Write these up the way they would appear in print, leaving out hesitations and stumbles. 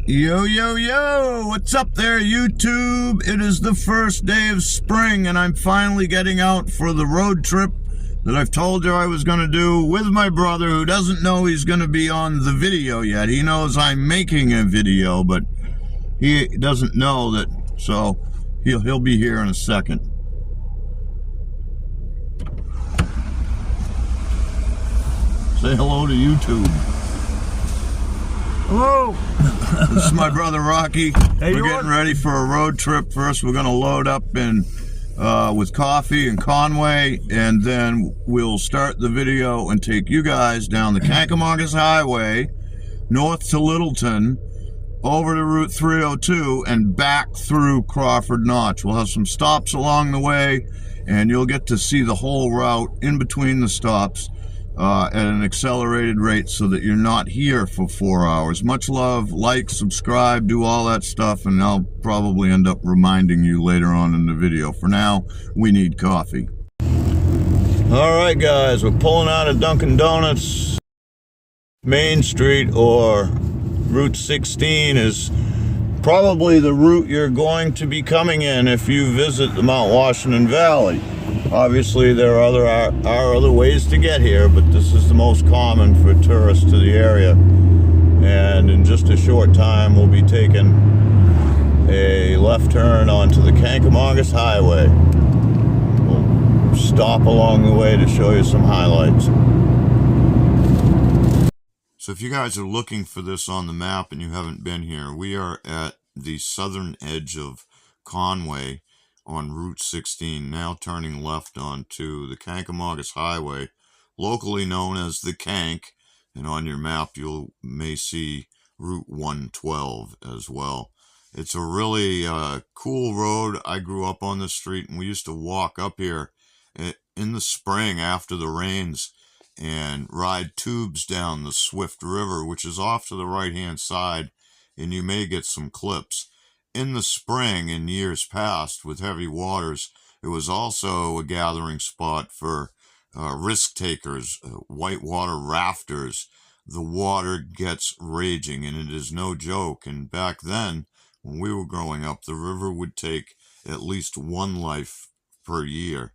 Yo, yo, yo! What's up there, YouTube? It is the first day of spring, and I'm finally getting out for the road trip that I've told you I was going to do with my brother, who doesn't know he's going to be on the video yet. He knows I'm making a video, but he doesn't know that, so he'll be here in a second. Say hello to YouTube. Hello. This is my brother Rocky. We're getting ready for a road trip. First, we're going to load up with coffee in Conway, and then we'll start the video and take you guys down the Kancamagus Highway, north to Littleton, over to Route 302, and back through Crawford Notch. We'll have some stops along the way, and you'll get to see the whole route in between the stops at an accelerated rate so that you're not here for 4 hours. Much love, like, subscribe, do all that stuff, and I'll probably end up reminding you later on in the video. For now, we need coffee. All right, guys, we're pulling out of Dunkin' Donuts. Main Street, or Route 16, is probably the route you're going to be coming in if you visit the Mount Washington Valley. Obviously, there are other ways to get here, but this is the most common for tourists to the area. And in just a short time, we'll be taking a left turn onto the Kancamagus Highway. We'll stop along the way to show you some highlights. So if you guys are looking for this on the map and you haven't been here, we are at the southern edge of Conway on Route 16, now turning left onto the Kancamagus Highway, locally known as the Kank, and on your map you may see Route 112 as well. It's a really cool road. I grew up on this street, and we used to walk up here in the spring after the rains and ride tubes down the Swift River, which is off to the right-hand side, and you may get some clips. In the spring, in years past, with heavy waters, it was also a gathering spot for risk takers, whitewater rafters. The water gets raging, and it is no joke. And back then, when we were growing up, the river would take at least one life per year.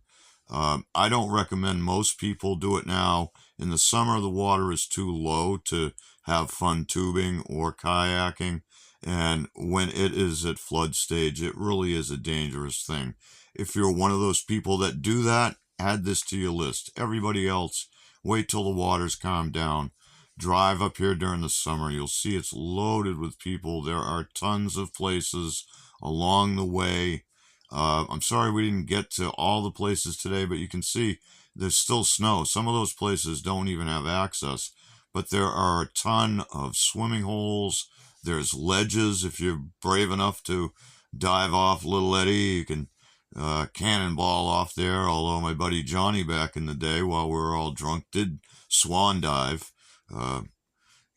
I don't recommend most people do it now. In the summer, the water is too low to have fun tubing or kayaking. And when it is at flood stage, it really is a dangerous thing. If you're one of those people that do that, add this to your list. Everybody else, wait till the waters calm down. Drive up here during the summer. You'll see it's loaded with people. There are tons of places along the way. I'm sorry we didn't get to all the places today, but you can see there's still snow. Some of those places don't even have access, but there are a ton of swimming holes. There's ledges. If you're brave enough to dive off Little Eddie, you can cannonball off there, although my buddy Johnny back in the day, while we were all drunk, did swan dive.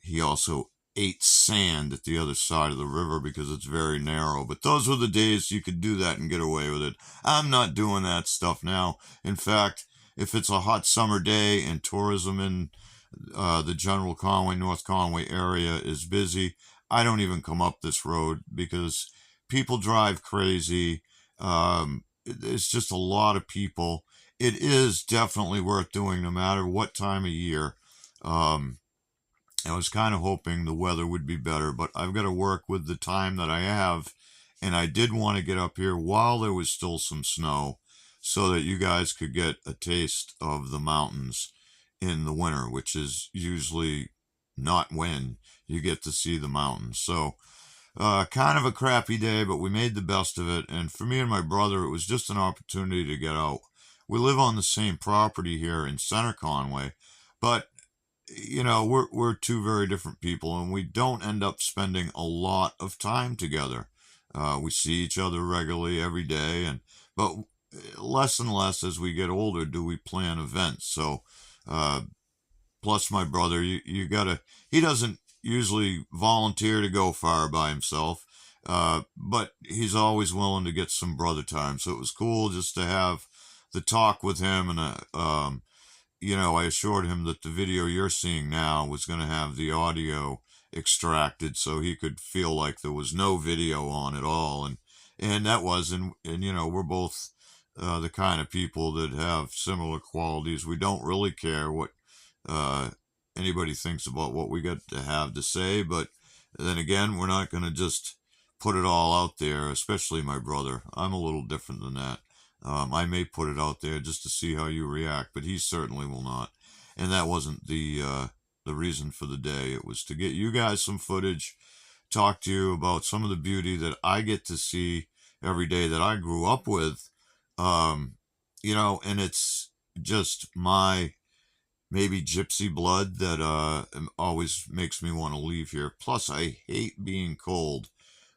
He also ate sand at the other side of the river because it's very narrow. But those were the days you could do that and get away with it. I'm not doing that stuff now. In fact, if it's a hot summer day and tourism in the general Conway, North Conway area is busy, I don't even come up this road because people drive crazy. It's just a lot of people. It is definitely worth doing no matter what time of year. I was kind of hoping the weather would be better, but I've got to work with the time that I have, and I did want to get up here while there was still some snow so that you guys could get a taste of the mountains in the winter, which is usually not when you get to see the mountains. So kind of a crappy day, but we made the best of it. And for me and my brother, it was just an opportunity to get out. We live on the same property here in Center Conway, but you know, we're two very different people, and we don't end up spending a lot of time together. We see each other regularly every day, but less and less as we get older do we plan events. So plus my brother, you gotta, he doesn't usually volunteer to go far by himself, but he's always willing to get some brother time. So it was cool just to have the talk with him, and you know, I assured him that the video you're seeing now was going to have the audio extracted so he could feel like there was no video on at all. And that was, and you know, we're both the kind of people that have similar qualities. We don't really care what uh, anybody thinks about what we got to have to say, but then again, we're not going to just put it all out there, especially my brother. I'm a little different than that. I may put it out there just to see how you react, but he certainly will not. And that wasn't the reason for the day. It was to get you guys some footage, talk to you about some of the beauty that I get to see every day that I grew up with. You know, and it's just my maybe gypsy blood that always makes me want to leave here. Plus, I hate being cold,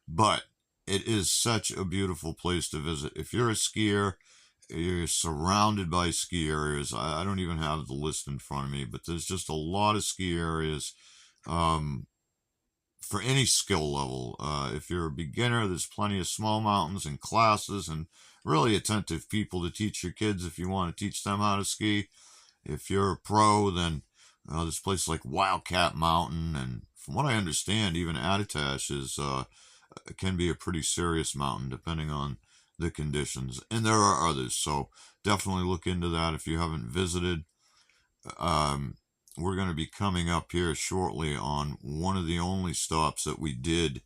but it is such a beautiful place to visit. If you're a skier, you're surrounded by ski areas. I don't even have the list in front of me, but there's just a lot of ski areas for any skill level. If you're a beginner, there's plenty of small mountains and classes and really attentive people to teach your kids if you want to teach them how to ski. If you're a pro, then there's places like Wildcat Mountain, and from what I understand, even Attitash is can be a pretty serious mountain depending on the conditions. And there are others, so definitely look into that if you haven't visited. We're going to be coming up here shortly on one of the only stops that we did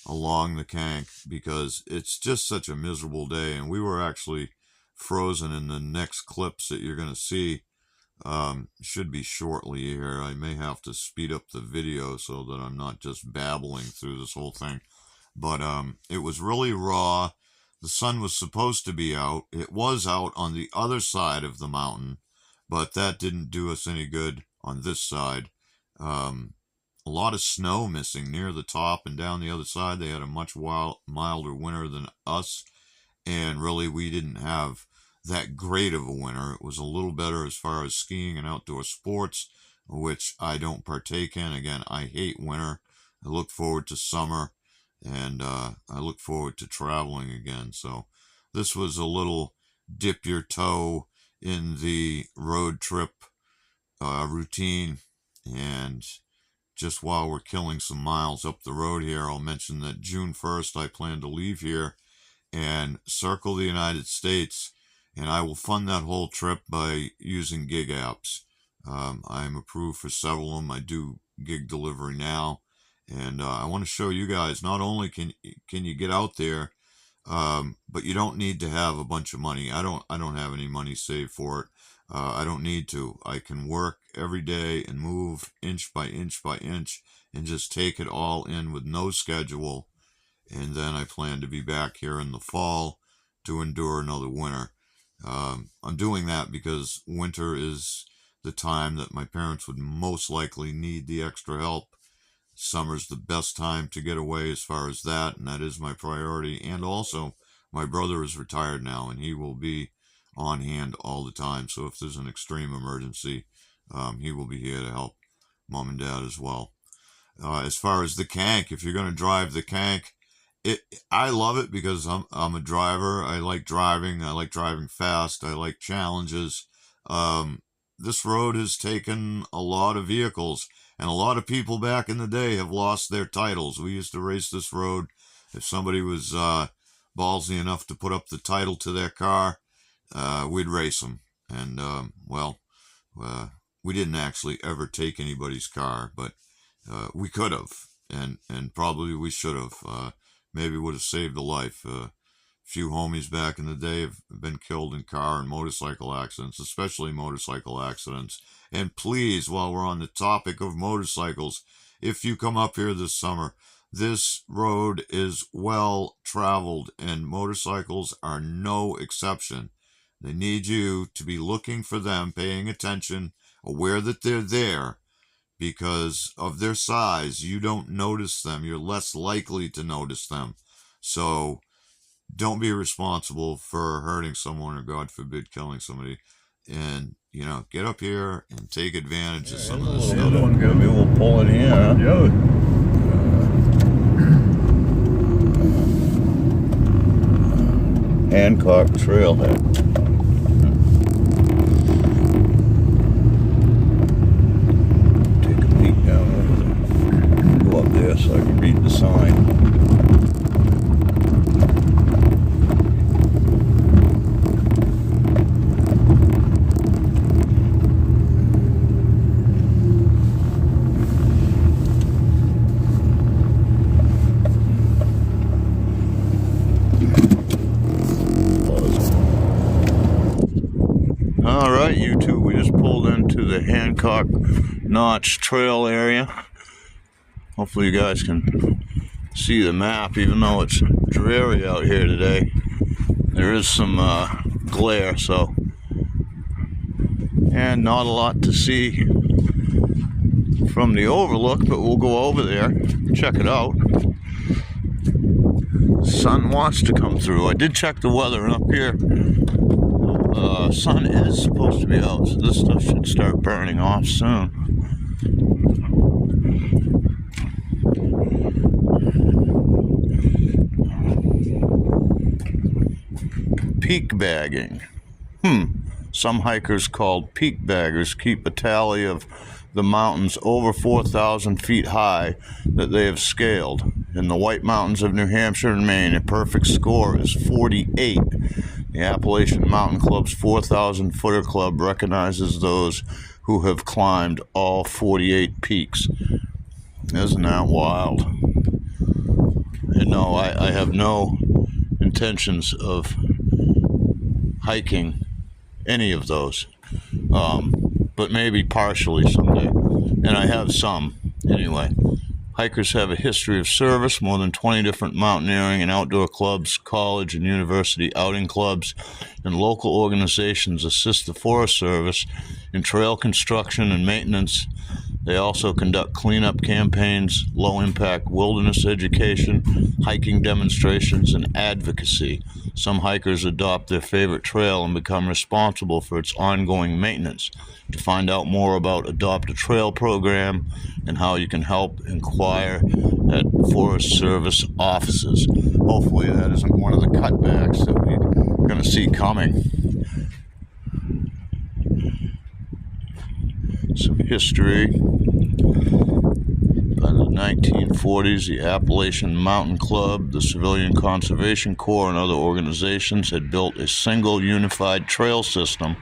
along the Kank, because it's just such a miserable day, and we were actually frozen in the next clips that you're going to see. Should be shortly here. I may have to speed up the video so that I'm not just babbling through this whole thing. But it was really raw. The sun was supposed to be out. It was out on the other side of the mountain, but that didn't do us any good on this side. A lot of snow missing near the top and down the other side. They had a much milder winter than us, and really we didn't have that great of a winter. It was a little better as far as skiing and outdoor sports, which I don't partake in. Again, I hate winter. I look forward to summer, and I look forward to traveling again. So this was a little dip your toe in the road trip routine. And just while we're killing some miles up the road here, I'll mention that June 1st I plan to leave here and circle the United States, and I will fund that whole trip by using gig apps. I'm approved for several of them. I do gig delivery now, and I want to show you guys, not only can you get out there, but you don't need to have a bunch of money. I don't have any money saved for it. I don't need to. I can work every day and move inch by inch by inch and just take it all in with no schedule. And then I plan to be back here in the fall to endure another winter. I'm doing that because winter is the time that my parents would most likely need the extra help. Summer's the best time to get away as far as that, and that is my priority. And also, my brother is retired now, and he will be on hand all the time. So if there's an extreme emergency, he will be here to help mom and dad as well. As far as the Kank, if you're going to drive the Kank, I love it because I'm a driver. I like driving. I like driving fast. I like challenges. This road has taken a lot of vehicles, and a lot of people back in the day have lost their titles. We used to race this road. If somebody was ballsy enough to put up the title to their car, we'd race them. And, we didn't actually ever take anybody's car, but we could have, and probably we should have. Maybe would have saved a life. A few homies back in the day have been killed in car and motorcycle accidents, especially motorcycle accidents. And please, while we're on the topic of motorcycles, if you come up here this summer, this road is well traveled, and motorcycles are no exception. They need you to be looking for them, paying attention, aware that they're there. Because of their size, you don't notice them. You're less likely to notice them. So don't be responsible for hurting someone or, God forbid, killing somebody. And, get up here and take advantage of some of this stuff. The other one going to be able to pull it in, huh? Yeah. Hancock Trailhead. Alright, YouTube, we just pulled into the Hancock Notch Trail area. Hopefully you guys can see the map, even though it's dreary out here today. There is some glare, so, and not a lot to see from the overlook, but we'll go over there, check it out. Sun wants to come through. I did check the weather, and up here, sun is supposed to be out, so this stuff should start burning off soon. Peak bagging. Some hikers called peak baggers keep a tally of the mountains over 4,000 feet high that they have scaled. In the White Mountains of New Hampshire and Maine, a perfect score is 48. The Appalachian Mountain Club's 4,000 footer club recognizes those who have climbed all 48 peaks. Isn't that wild? And no, I have no intentions of hiking any of those, but maybe partially someday, and I have some anyway. Hikers have a history of service, more than 20 different mountaineering and outdoor clubs, college and university outing clubs, and local organizations assist the Forest Service in trail construction and maintenance. They also conduct cleanup campaigns, low-impact wilderness education, hiking demonstrations, and advocacy. Some hikers adopt their favorite trail and become responsible for its ongoing maintenance. To find out more about Adopt a Trail program and how you can help, inquire at Forest Service offices. Hopefully that isn't one of the cutbacks that we're going to see coming. Some history. By the 1940s, the Appalachian Mountain Club, the Civilian Conservation Corps, and other organizations had built a single unified trail system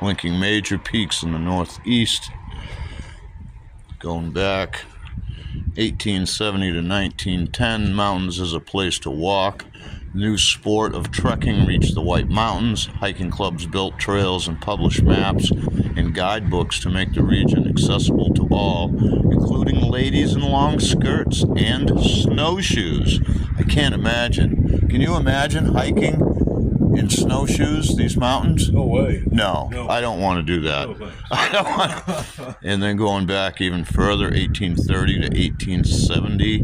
linking major peaks in the Northeast. Going back 1870 to 1910, mountains as a place to walk. New sport of trekking reached the White Mountains. Hiking clubs built trails and published maps and guidebooks to make the region accessible to all, including ladies in long skirts and snowshoes. I can't imagine. Can you imagine hiking in snowshoes these mountains? No way. No, I don't want to do that. No, I don't want. And then going back even further, 1830 to 1870,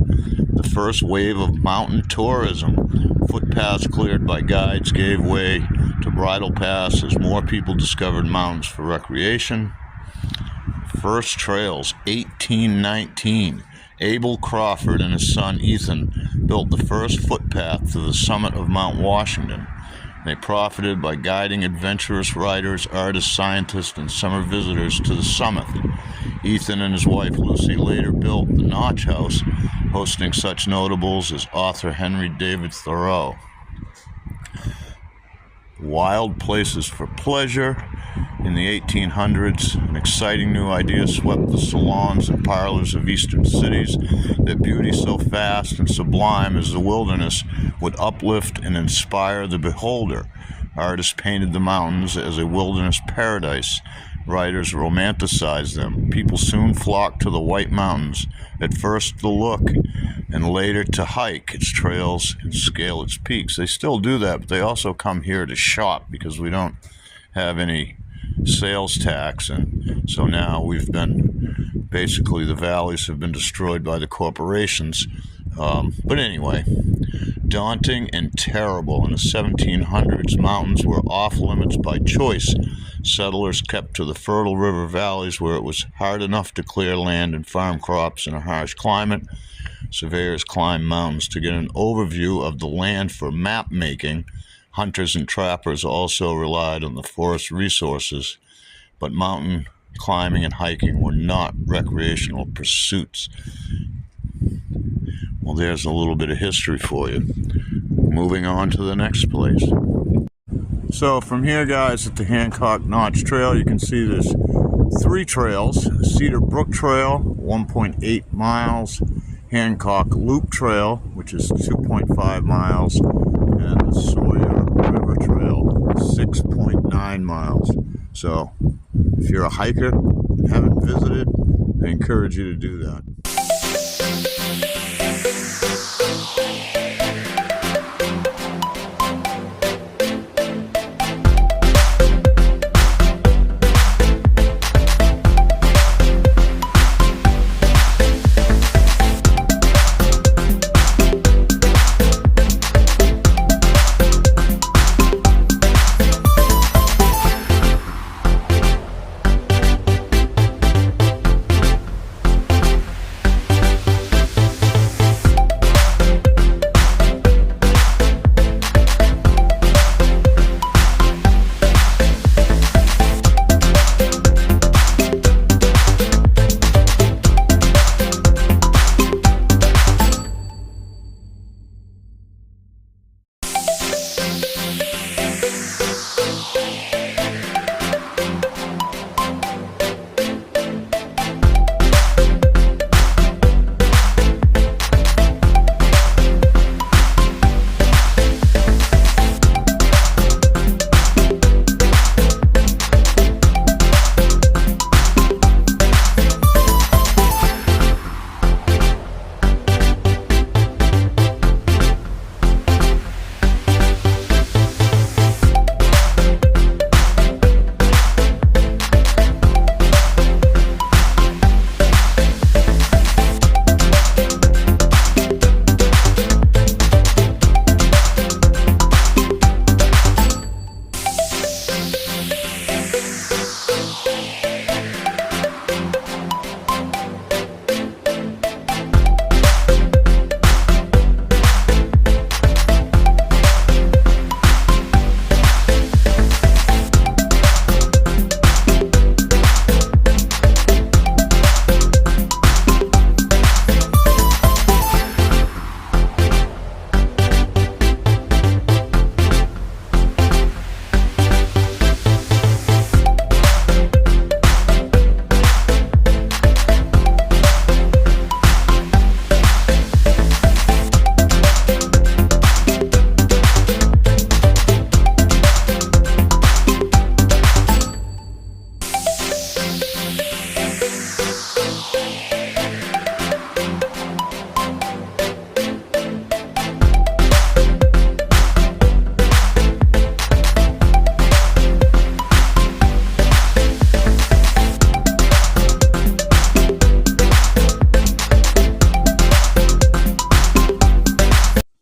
the first wave of mountain tourism. Footpaths cleared by guides gave way to bridle paths as more people discovered mountains for recreation. First trails, 1819. Abel Crawford and his son Ethan built the first footpath to the summit of Mount Washington. They profited by guiding adventurous riders, artists, scientists, and summer visitors to the summit. Ethan and his wife Lucy later built the Notch House, hosting such notables as author Henry David Thoreau. Wild places for pleasure. In the 1800s, an exciting new idea swept the salons and parlors of eastern cities that beauty so vast and sublime as the wilderness would uplift and inspire the beholder. Artists painted the mountains as a wilderness paradise. Writers romanticized them. People soon flocked to the White Mountains, at first to look and later to hike its trails and scale its peaks. They still do that, but they also come here to shop because we don't have any sales tax, and so now we've been, basically the valleys have been destroyed by the corporations. But anyway, daunting and terrible. In the 1700s, mountains were off limits by choice. Settlers kept to the fertile river valleys where it was hard enough to clear land and farm crops in a harsh climate. Surveyors climbed mountains to get an overview of the land for map making. Hunters and trappers also relied on the forest resources, but mountain climbing and hiking were not recreational pursuits. Well, there's a little bit of history for you. Moving on to the next place. So from here, guys, at the Hancock Notch Trail, you can see there's 3 trails. Cedar Brook Trail, 1.8 miles. Hancock Loop Trail, which is 2.5 miles. And the Sawyer River Trail, 6.9 miles. So If you're a hiker and haven't visited, I encourage you to do that.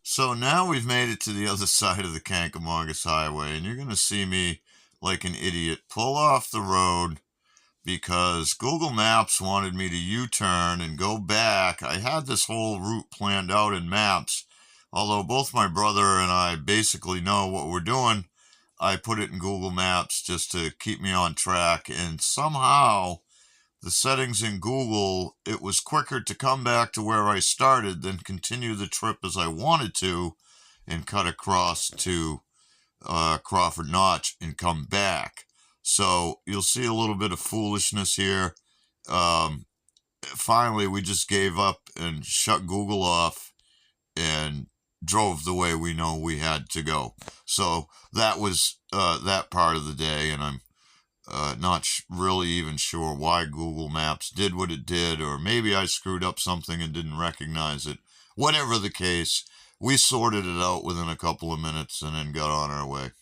So now we've made it to the other side of the Kancamagus Highway, and you're going to see me, like an idiot, pull off the road because Google Maps wanted me to U-turn and go back. I had this whole route planned out in maps, although both my brother and I basically know what we're doing. I put it in Google Maps just to keep me on track, and somehow the settings in Google, it was quicker to come back to where I started than continue the trip as I wanted to and cut across to Crawford Notch and come back. So you'll see a little bit of foolishness here. Finally, we just gave up and shut Google off and drove the way we know we had to go. So that was that part of the day, and I'm not really even sure why Google Maps did what it did, or maybe I screwed up something and didn't recognize it. Whatever the case, we sorted it out within a couple of minutes and then got on our way.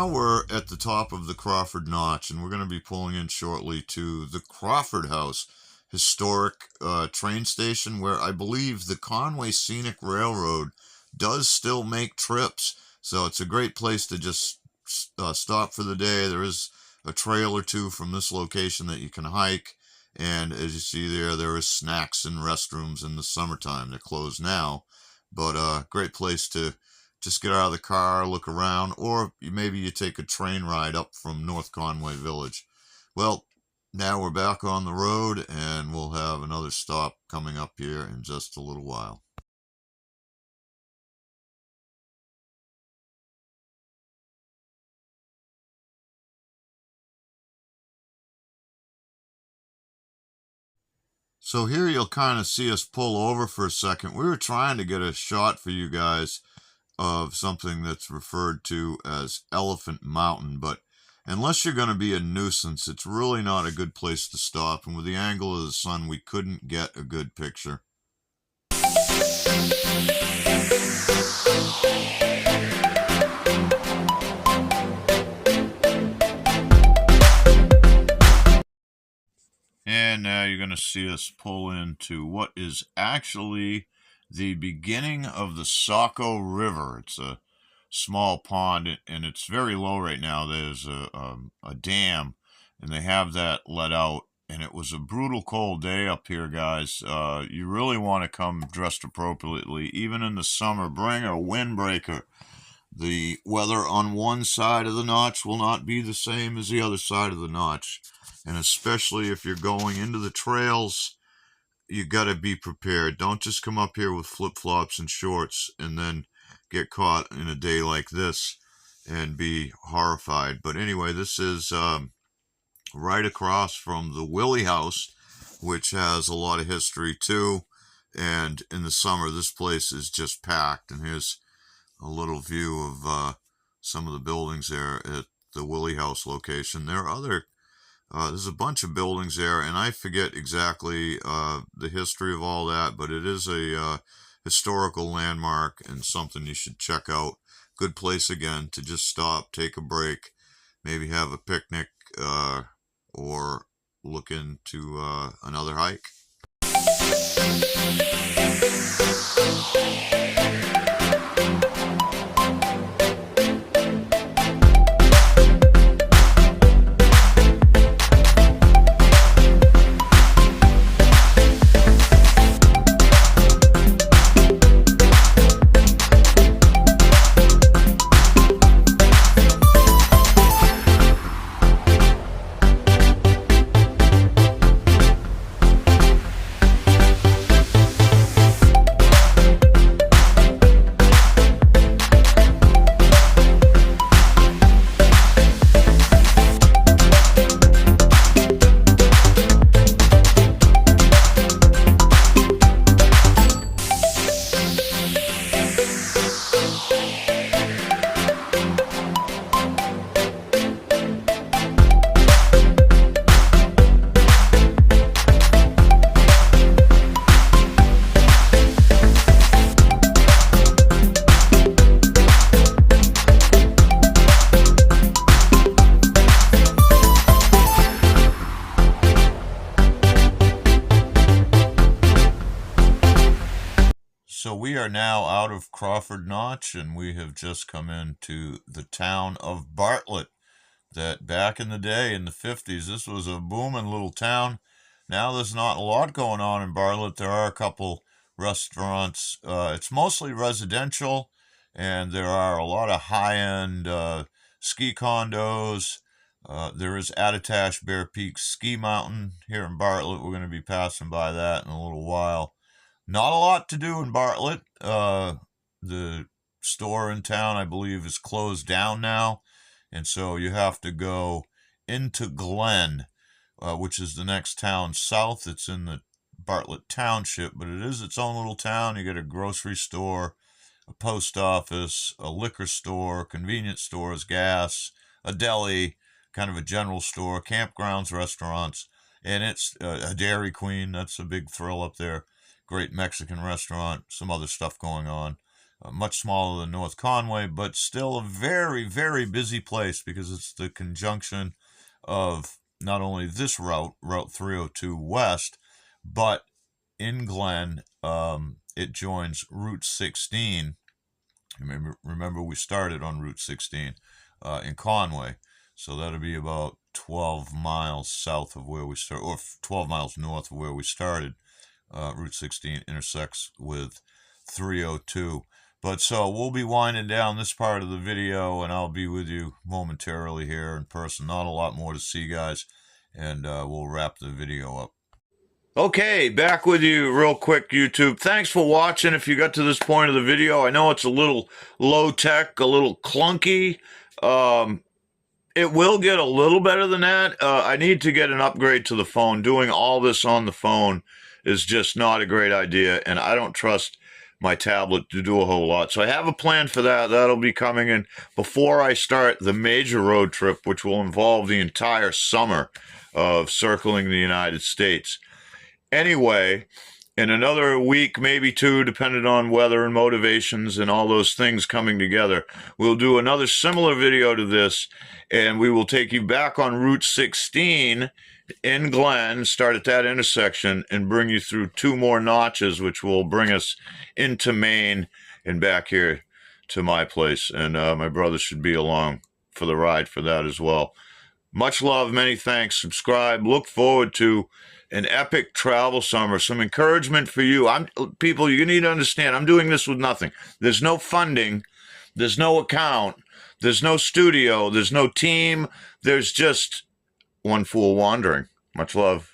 now we're at the top of the Crawford Notch, and we're going to be pulling in shortly to the Crawford House, historic train station where I believe the Conway Scenic Railroad does still make trips. So it's a great place to just stop for the day. There is a trail or two from this location that you can hike. And as you see there is snacks and restrooms in the summertime. They're closed now, but great place to just get out of the car, look around, or maybe you take a train ride up from North Conway Village. Well, now we're back on the road, and we'll have another stop coming up here in just a little while. So here you'll kind of see us pull over for a second. We were trying to get a shot for you guys of something that's referred to as Elephant Mountain, but unless you're going to be a nuisance, it's really not a good place to stop, and with the angle of the sun, we couldn't get a good picture. And now you're going to see us pull into what is actually the beginning of the Saco River. It's a small pond, and it's very low right now. There's a dam, and they have that let out. And it was a brutal cold day up here, guys. You really want to come dressed appropriately. Even in the summer, bring a windbreaker. The weather on one side of the notch will not be the same as the other side of the notch. And especially if you're going into the trails, you got to be prepared. Don't just come up here with flip-flops and shorts and then get caught in a day like this and be horrified. But anyway, this is right across from the Willie House, which has a lot of history too. And in the summer, this place is just packed. And here's a little view of some of the buildings there at the Willie House location. There are other there's a bunch of buildings there, and I forget exactly the history of all that, but it is a historical landmark and something you should check out. Good place, again, to just stop, take a break, maybe have a picnic, or look into another hike. So we are now out of Crawford Notch, and we have just come into the town of Bartlett. That back in the day, in the 50s, this was a booming little town. Now there's not a lot going on in Bartlett. There are a couple restaurants. It's mostly residential, and there are a lot of high-end ski condos. There is Attitash Bear Peak Ski Mountain here in Bartlett. We're going to be passing by that in a little while. Not a lot to do in Bartlett. The store in town, I believe, is closed down now. And so you have to go into Glen, which is the next town south. It's in the Bartlett Township, but it is its own little town. You get a grocery store, a post office, a liquor store, convenience stores, gas, a deli, kind of a general store, campgrounds, restaurants, and it's a Dairy Queen. That's a big thrill up there. Great Mexican restaurant, some other stuff going on. much smaller than North Conway, but still a very, very busy place because it's the conjunction of not only this route, Route 302 West, but in Glen, it joins Route 16. Remember we started on Route 16 in Conway, so that'll be about 12 miles south of where we start, or 12 miles north of where we started. Route 16 intersects with 302. But so we'll be winding down this part of the video, and I'll be with you momentarily here in person. Not a lot more to see, guys, and we'll wrap the video up. Okay, back with you real quick, YouTube. Thanks for watching. If you got to this point of the video, I know it's a little low tech, a little clunky. It will get a little better than that. I need to get an upgrade to the phone. Doing all this on the phone is just not a great idea, and I don't trust my tablet to do a whole lot. So I have a plan for that. That'll be coming in before I start the major road trip, which will involve the entire summer of circling the United States. Anyway, in another week, maybe two, depending on weather and motivations and all those things coming together, we'll do another similar video to this, and we will take you back on Route 16 in Glen, start at that intersection, and bring you through two more notches, which will bring us into Maine and back here to my place. And my brother should be along for the ride for that as well. Much love, many thanks. Subscribe. Look forward to an epic travel summer. Some encouragement for you. People, you need to understand, I'm doing this with nothing. There's no funding. There's no account. There's no studio. There's no team. There's just one fool wandering. Much love.